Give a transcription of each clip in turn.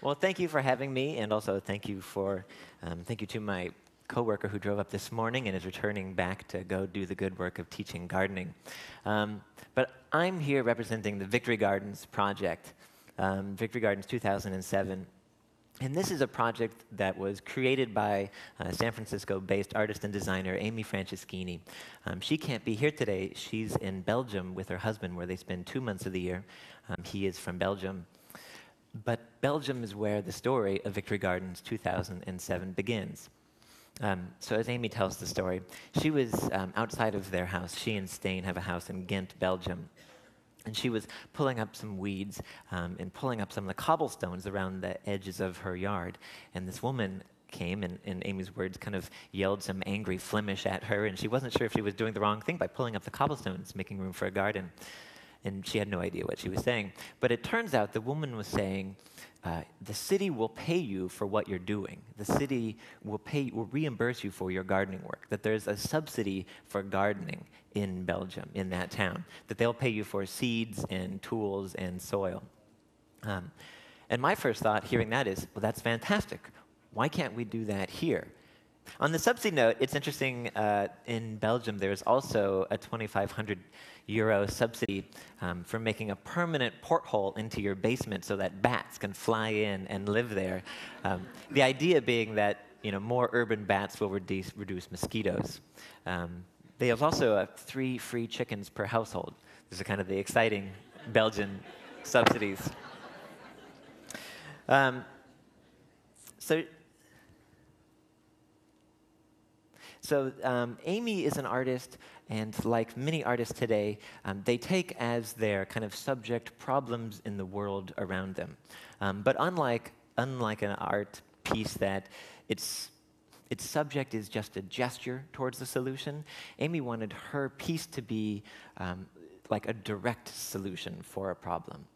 Well, thank you for having me, and also thank you to my coworker who drove up this morning and is returning back to go do the good work of teaching gardening. But I'm here representing the Victory Gardens project, Victory Gardens 2007. And this is a project that was created by San Francisco-based artist and designer Amy Franceschini. She can't be here today. She's in Belgium with her husband, where they spend 2 months of the year. He is from Belgium. But Belgium is where the story of Victory Gardens 2007 begins. So as Amy tells the story, she was outside of their house. She and Stain have a house in Ghent, Belgium. And she was pulling up some weeds and pulling up some of the cobblestones around the edges of her yard. And this woman came and, in Amy's words, kind of yelled some angry Flemish at her. And she wasn't sure if she was doing the wrong thing by pulling up the cobblestones, making room for a garden. And she had no idea what she was saying. But it turns out the woman was saying, the city will pay you for what you're doing. The city will reimburse you for your gardening work. That there's a subsidy for gardening in Belgium, in that town. That they'll pay you for seeds and tools and soil. And my first thought hearing that is, well, that's fantastic. Why can't we do that here? On the subsidy note, it's interesting, in Belgium there's also a 2,500 euro subsidy for making a permanent porthole into your basement so that bats can fly in and live there. The idea being that more urban bats will reduce mosquitoes. There's also 3 free chickens per household. These are kind of the exciting Belgian subsidies. So Amy is an artist, and like many artists today, they take as their kind of subject problems in the world around them. But unlike an art piece that its subject is just a gesture towards the solution, Amy wanted her piece to be like a direct solution for a problem.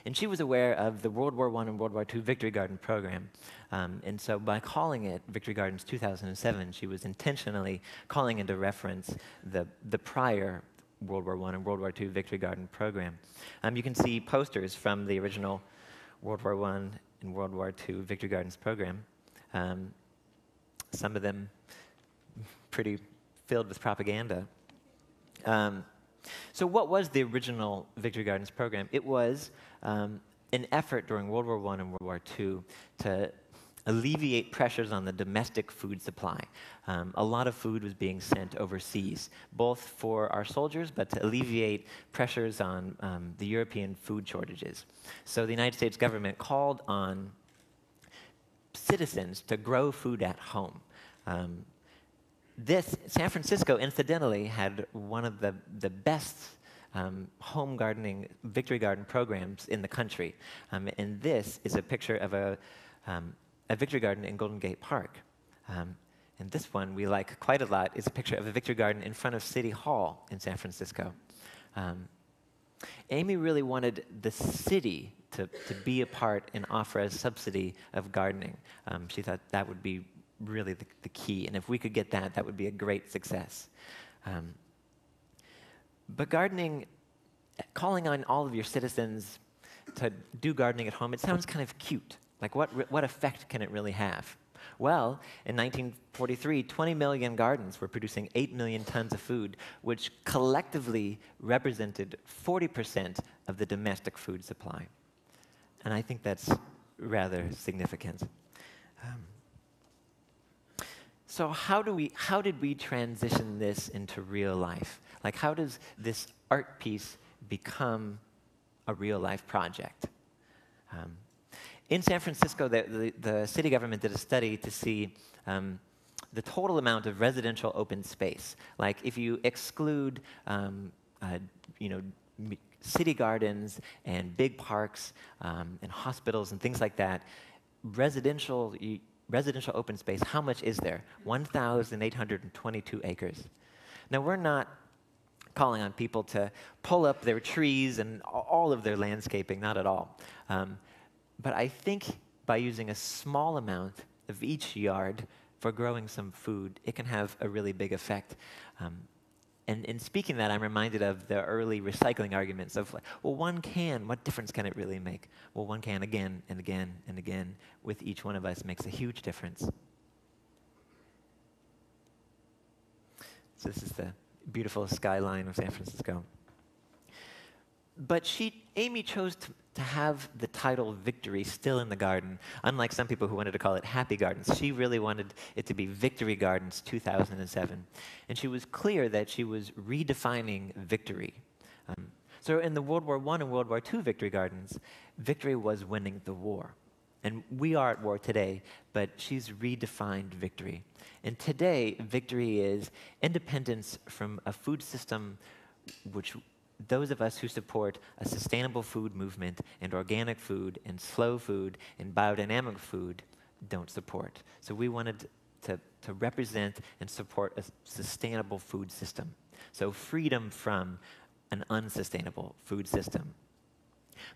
And she was aware of the World War I and World War II Victory Garden program. And so by calling it Victory Gardens 2007, she was intentionally calling into reference the prior World War I and World War II Victory Garden program. You can see posters from the original World War I and World War II Victory Gardens program. Some of them pretty filled with propaganda. So what was the original Victory Gardens program? It was an effort during World War I and World War II to alleviate pressures on the domestic food supply. A lot of food was being sent overseas, both for our soldiers, but to alleviate pressures on the European food shortages. So the United States government called on citizens to grow food at home. San Francisco, incidentally, had one of the best home gardening Victory Garden programs in the country. And this is a picture of a Victory Garden in Golden Gate Park. And this one we like quite a lot is a picture of a Victory Garden in front of City Hall in San Francisco. Amy really wanted the city to be a part and offer a subsidy of gardening. She thought that would be really the key, and if we could get that, that would be a great success. But gardening, calling on all of your citizens to do gardening at home, it sounds kind of cute. Like what effect can it really have? Well, in 1943, 20 million gardens were producing 8 million tons of food, which collectively represented 40% of the domestic food supply. And I think that's rather significant. So how did we transition this into real life? Like, how does this art piece become a real life project? In San Francisco, the city government did a study to see the total amount of residential open space. Like, if you exclude, city gardens and big parks and hospitals and things like that, residential open space, how much is there? 1,822 acres. Now, we're not calling on people to pull up their trees and all of their landscaping, not at all. But I think by using a small amount of each yard for growing some food, it can have a really big effect. and in speaking that, I'm reminded of the early recycling arguments of, like, well, one can, what difference can it really make? Well, one can again and again and again with each one of us makes a huge difference. So this is the beautiful skyline of San Francisco. But Amy chose to have the title Victory still in the garden, unlike some people who wanted to call it Happy Gardens. She really wanted it to be Victory Gardens 2007. And she was clear that she was redefining victory. So in the World War I and World War II Victory Gardens, victory was winning the war. And we are at war today, but she's redefined victory. And today, victory is independence from a food system which those of us who support a sustainable food movement and organic food and slow food and biodynamic food don't support. So we wanted to represent and support a sustainable food system. So freedom from an unsustainable food system.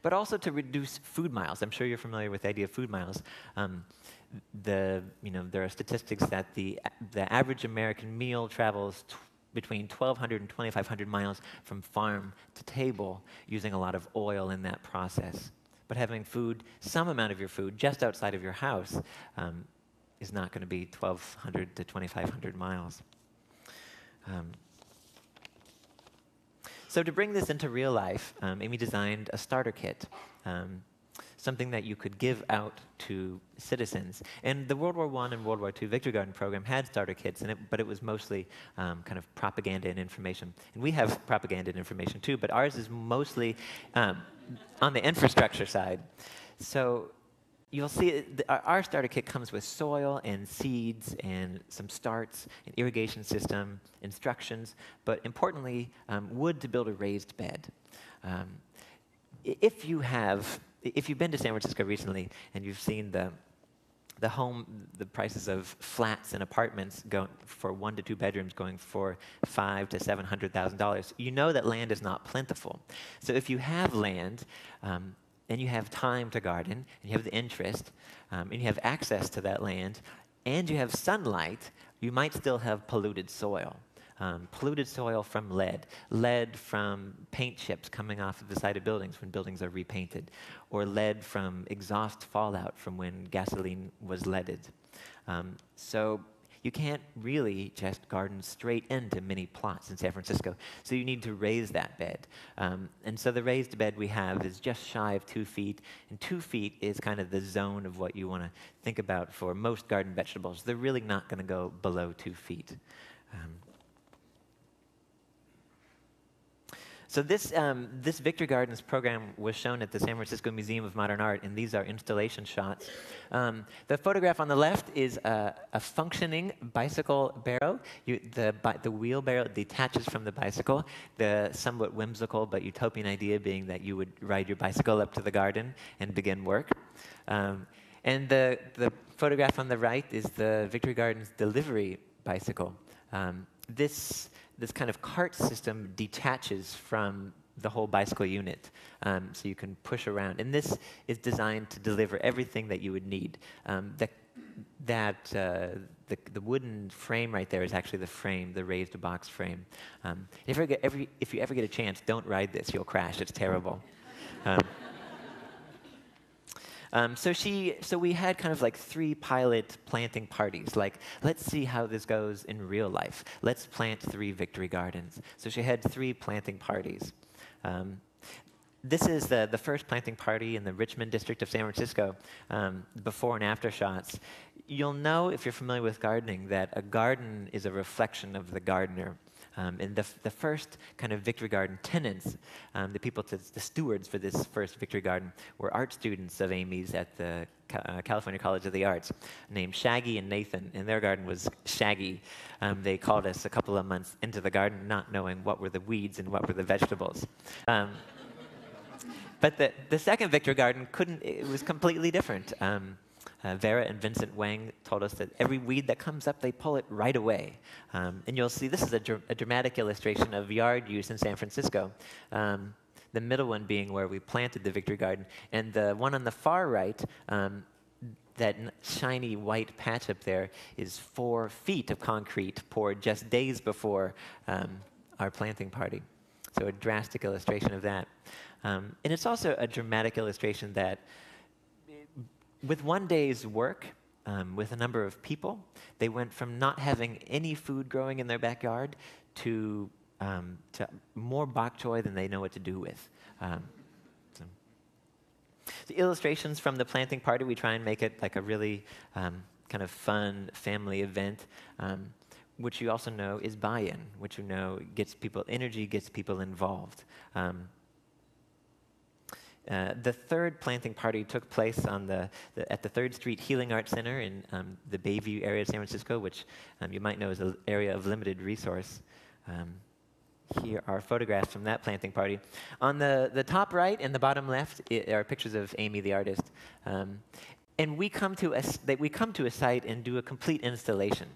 But also to reduce food miles. I'm sure you're familiar with the idea of food miles. There are statistics that the average American meal travels between 1,200 and 2,500 miles from farm to table, using a lot of oil in that process. But having food, some amount of your food, just outside of your house is not going to be 1,200 to 2,500 miles. So to bring this into real life, Amy designed a starter kit, something that you could give out to citizens. And the World War I and World War II Victory Garden program had starter kits, but it was mostly kind of propaganda and information. And we have propaganda and information too, but ours is mostly on the infrastructure side. So you'll see our starter kit comes with soil and seeds and some starts, an irrigation system, instructions, but importantly, wood to build a raised bed. If you've been to San Francisco recently and you've seen the prices of flats and apartments for 1 to 2 bedrooms going for $500,000 to $700,000, you know that land is not plentiful. So if you have land and you have time to garden, and you have the interest, and you have access to that land, and you have sunlight, you might still have polluted soil. Polluted soil from lead from paint chips coming off of the side of buildings when buildings are repainted, or lead from exhaust fallout from when gasoline was leaded. So you can't really just garden straight into mini plots in San Francisco, so you need to raise that bed. And so the raised bed we have is just shy of 2 feet, and 2 feet is kind of the zone of what you want to think about for most garden vegetables. They're really not going to go below 2 feet. So this Victory Gardens program was shown at the San Francisco Museum of Modern Art, and these are installation shots. The photograph on the left is a functioning bicycle barrow. The wheelbarrow detaches from the bicycle. The somewhat whimsical but utopian idea being that you would ride your bicycle up to the garden and begin work. And the photograph on the right is the Victory Gardens delivery bicycle. This kind of cart system detaches from the whole bicycle unit, so you can push around. And this is designed to deliver everything that you would need. The wooden frame right there is actually the frame, the raised box frame. If you ever get a chance, don't ride this. You'll crash. It's terrible. So we had kind of like 3 pilot planting parties, like, let's see how this goes in real life. Let's plant 3 Victory Gardens. So she had 3 planting parties. This is the first planting party in the Richmond district of San Francisco, before and after shots. You'll know, if you're familiar with gardening, that a garden is a reflection of the gardener. And the first kind of Victory Garden tenants, the stewards for this first Victory Garden, were art students of Amy's at the California College of the Arts, named Shaggy and Nathan, and their garden was shaggy. They called us a couple of months into the garden, not knowing what were the weeds and what were the vegetables. But the second Victory Garden it was completely different. Vera and Vincent Wang told us that every weed that comes up, they pull it right away. And you'll see this is a dramatic illustration of yard use in San Francisco. The middle one being where we planted the Victory Garden. And the one on the far right, that shiny white patch up there, is 4 feet of concrete poured just days before our planting party. So a drastic illustration of that. And it's also a dramatic illustration that with one day's work, with a number of people, they went from not having any food growing in their backyard to more bok choy than they know what to do with. The illustrations from the planting party, we try and make it like a really kind of fun family event, which you also know is buy-in, which you know gets people energy, gets people involved. The third planting party took place on at the 3rd Street Healing Arts Center in the Bayview area of San Francisco, which you might know is an area of limited resource. Here are photographs from that planting party. On the top right and the bottom left are pictures of Amy, the artist. And we come to a site and do a complete installation.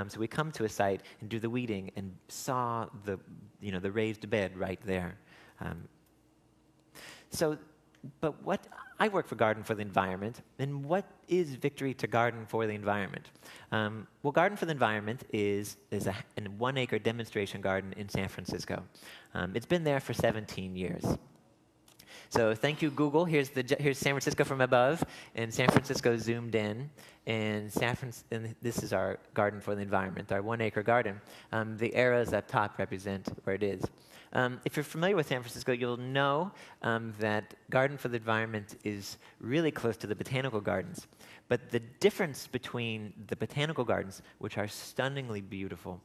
So we come to a site and do the weeding and saw the raised bed right there. But I work for Garden for the Environment, and what is victory to Garden for the Environment? Well, Garden for the Environment is a 1-acre demonstration garden in San Francisco. It's been there for 17 years. So thank you, Google. Here's San Francisco from above, and San Francisco zoomed in, and this is our Garden for the Environment, our 1-acre garden. The arrows up top represent where it is. If you're familiar with San Francisco, you'll know that Garden for the Environment is really close to the botanical gardens. But the difference between the botanical gardens, which are stunningly beautiful,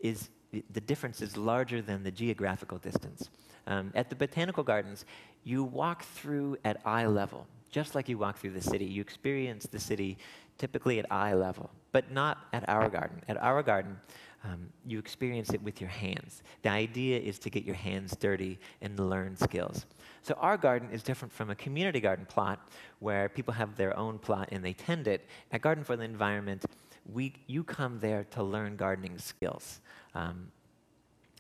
is the difference is larger than the geographical distance. At the botanical gardens, you walk through at eye level, just like you walk through the city. You experience the city typically at eye level, but not at our garden. At our garden, you experience it with your hands. The idea is to get your hands dirty and learn skills. So our garden is different from a community garden plot where people have their own plot and they tend it. At Garden for the Environment, you come there to learn gardening skills.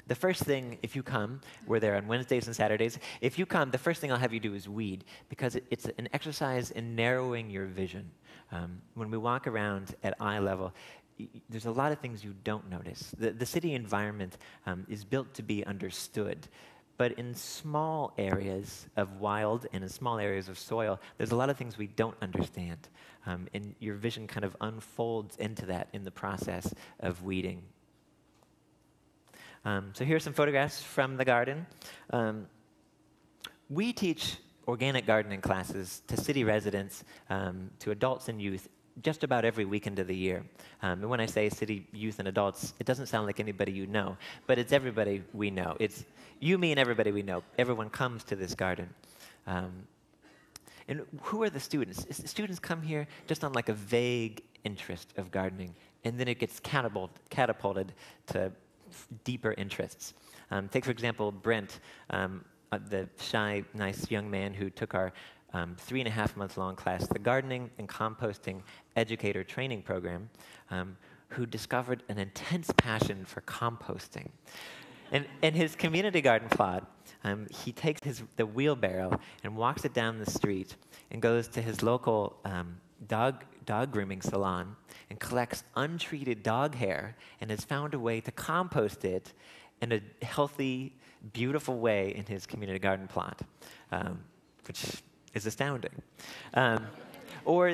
The first thing, if you come, we're there on Wednesdays and Saturdays. If you come, the first thing I'll have you do is weed, because it's an exercise in narrowing your vision. When we walk around at eye level, there's a lot of things you don't notice. The city environment is built to be understood, but in small areas of wild and in small areas of soil, there's a lot of things we don't understand, and your vision kind of unfolds into that in the process of weeding. So here are some photographs from the garden. We teach organic gardening classes to city residents, to adults and youth, just about every weekend of the year. And when I say city youth and adults, it doesn't sound like anybody you know, but it's everybody we know. It's you, me, and everybody we know. Everyone comes to this garden. And who are the students? Students come here just on like a vague interest of gardening, and then it gets catapulted to deeper interests. Take, for example, Brent, the shy, nice young man who took our 3.5-month-long class, the Gardening and Composting Educator Training Program, who discovered an intense passion for composting. And in his community garden plot, he takes the wheelbarrow and walks it down the street and goes to his local dog grooming salon and collects untreated dog hair and has found a way to compost it in a healthy, beautiful way in his community garden plot, which is astounding. Or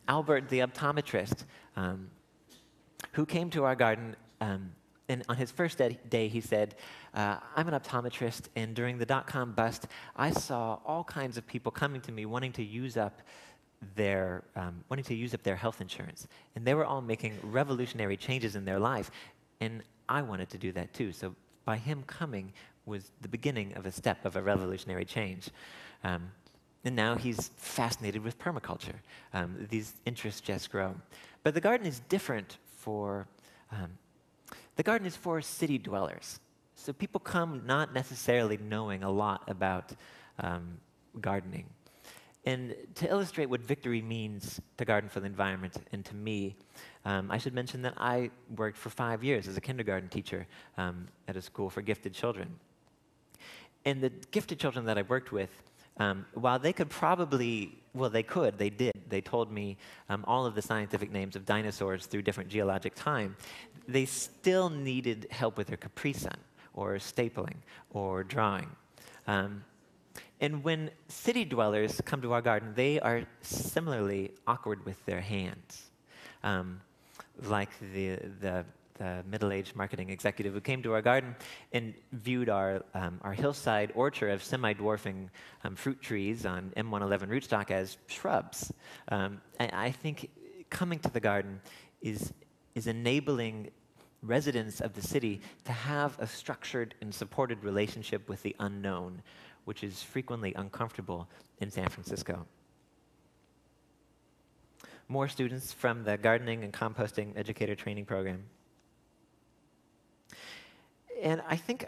Albert, the optometrist, who came to our garden, and on his first day he said, I'm an optometrist, and during the dot-com bust, I saw all kinds of people coming to me wanting to use up their health insurance, and they were all making revolutionary changes in their life, and I wanted to do that too. So by him coming was the beginning of a step of a revolutionary change. And now he's fascinated with permaculture. These interests just grow. But the garden is different the garden is for city dwellers. So people come not necessarily knowing a lot about gardening. And to illustrate what victory means to Garden for the Environment and to me, I should mention that I worked for 5 years as a kindergarten teacher at a school for gifted children. And the gifted children that I worked with, While they could probably, well, they did. They told me all of the scientific names of dinosaurs through different geologic time. They still needed help with their Capri Sun, or stapling, or drawing. And when city dwellers come to our garden, they are similarly awkward with their hands. Like the middle-aged marketing executive who came to our garden and viewed our hillside orchard of semi-dwarfing fruit trees on M111 rootstock as shrubs. I think coming to the garden is enabling residents of the city to have a structured and supported relationship with the unknown, which is frequently uncomfortable in San Francisco. More students from the Gardening and Composting Educator Training Program. And I think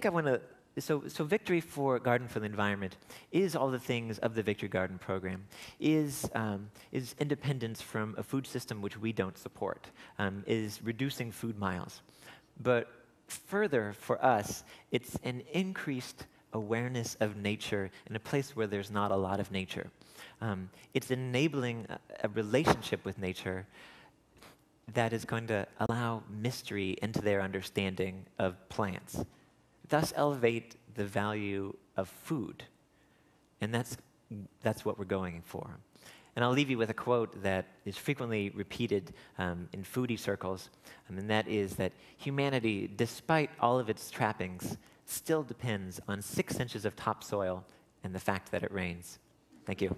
I want to, so Victory for Garden for the Environment is all the things of the Victory Garden program, is independence from a food system which we don't support, is reducing food miles. But further, for us, it's an increased awareness of nature in a place where there's not a lot of nature. It's enabling a relationship with nature that is going to allow mystery into their understanding of plants, thus elevate the value of food. And that's what we're going for. And I'll leave you with a quote that is frequently repeated in foodie circles, and that is that humanity, despite all of its trappings, still depends on 6 inches of topsoil and the fact that it rains. Thank you.